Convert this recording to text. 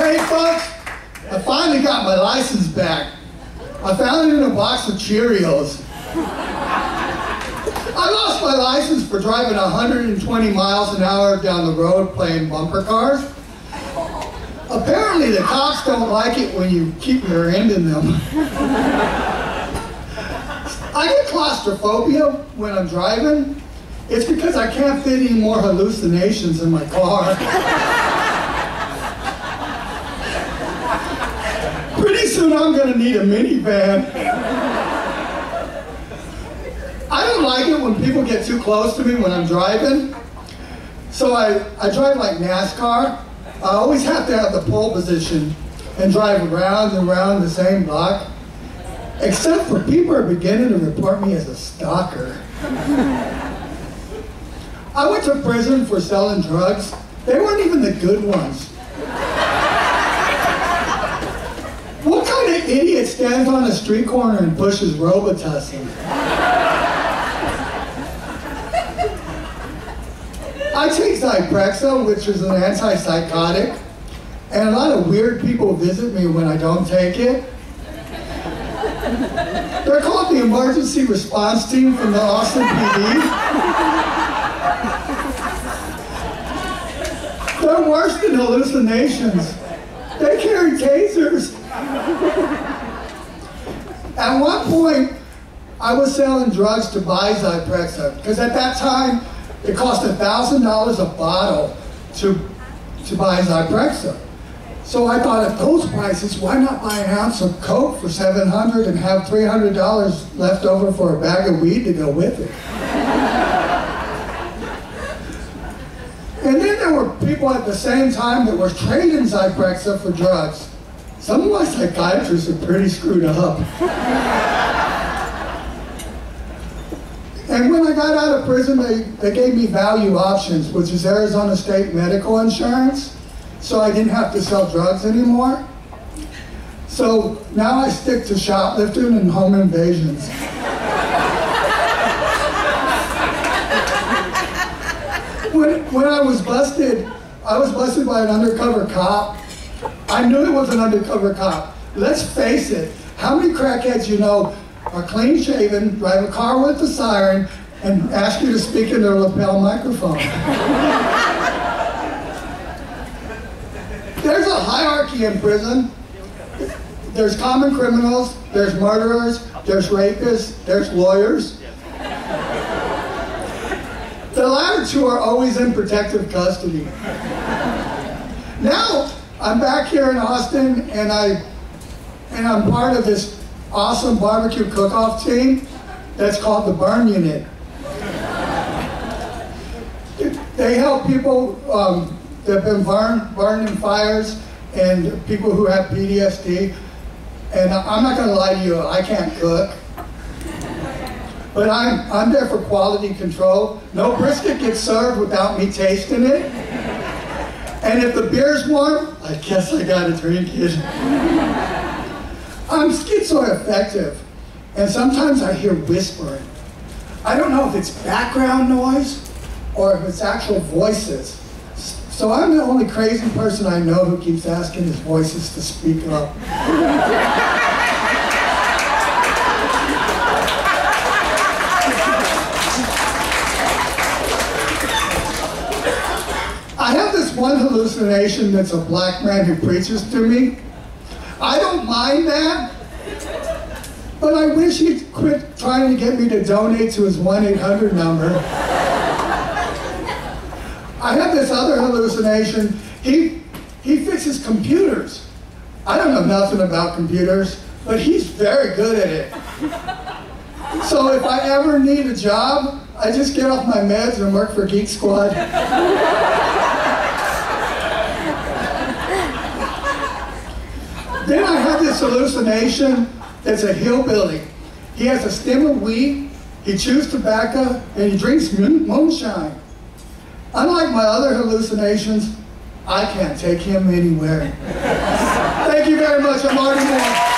Hey folks, I finally got my license back. I found it in a box of Cheerios. I lost my license for driving 120 miles an hour down the road playing bumper cars. Apparently the cops don't like it when you keep your end in them. I get claustrophobia when I'm driving. It's because I can't fit any more hallucinations in my car. Pretty soon I'm going to need a minivan. I don't like it when people get too close to me when I'm driving. So I drive like NASCAR. I always have to have the pole position and drive around and around the same block. Except for people are beginning to report me as a stalker. I went to prison for selling drugs. They weren't even the good ones. What kind of idiot stands on a street corner and pushes Robitussin? I take Zyprexa, which is an antipsychotic, and a lot of weird people visit me when I don't take it. They're called the emergency response team from the Austin PD. They're worse than hallucinations. They carry tasers. At one point, I was selling drugs to buy Zyprexa, because at that time, it cost $1,000 a bottle to buy Zyprexa. So I thought, at those prices, why not buy an ounce of Coke for $700 and have $300 left over for a bag of weed to go with it? And then there were people at the same time that were trading Zyprexa for drugs. Some of my psychiatrists are pretty screwed up. And when I got out of prison, they gave me value options, which is Arizona State Medical Insurance, so I didn't have to sell drugs anymore. So now I stick to shoplifting and home invasions. When I was busted by an undercover cop. I knew it was an undercover cop. Let's face it, how many crackheads you know are clean shaven, drive a car with a siren, and ask you to speak in their lapel microphone? There's a hierarchy in prison. There's common criminals, there's murderers, there's rapists, there's lawyers. The latter two are always in protective custody. Now, I'm back here in Austin, and I'm part of this awesome barbecue cook-off team that's called the Burn Unit. They help people that have been burned in fires and people who have PTSD. And I'm not going to lie to you, I can't cook. But I'm there for quality control. No brisket gets served without me tasting it. And if the beer's warm, I guess I gotta drink it. I'm schizoaffective, and sometimes I hear whispering. I don't know if it's background noise or if it's actual voices. So I'm the only crazy person I know who keeps asking his voices to speak up. I have this one hallucination that's a black man who preaches to me. I don't mind that, but I wish he'd quit trying to get me to donate to his 1-800 number. I have this other hallucination. He fixes computers. I don't know nothing about computers, but he's very good at it. So if I ever need a job, I just get off my meds and work for Geek Squad. Then I have this hallucination that's a hillbilly. He has a stem of weed, he chews tobacco, and he drinks moonshine. Unlike my other hallucinations, I can't take him anywhere. Thank you very much. I'm Marty Moore.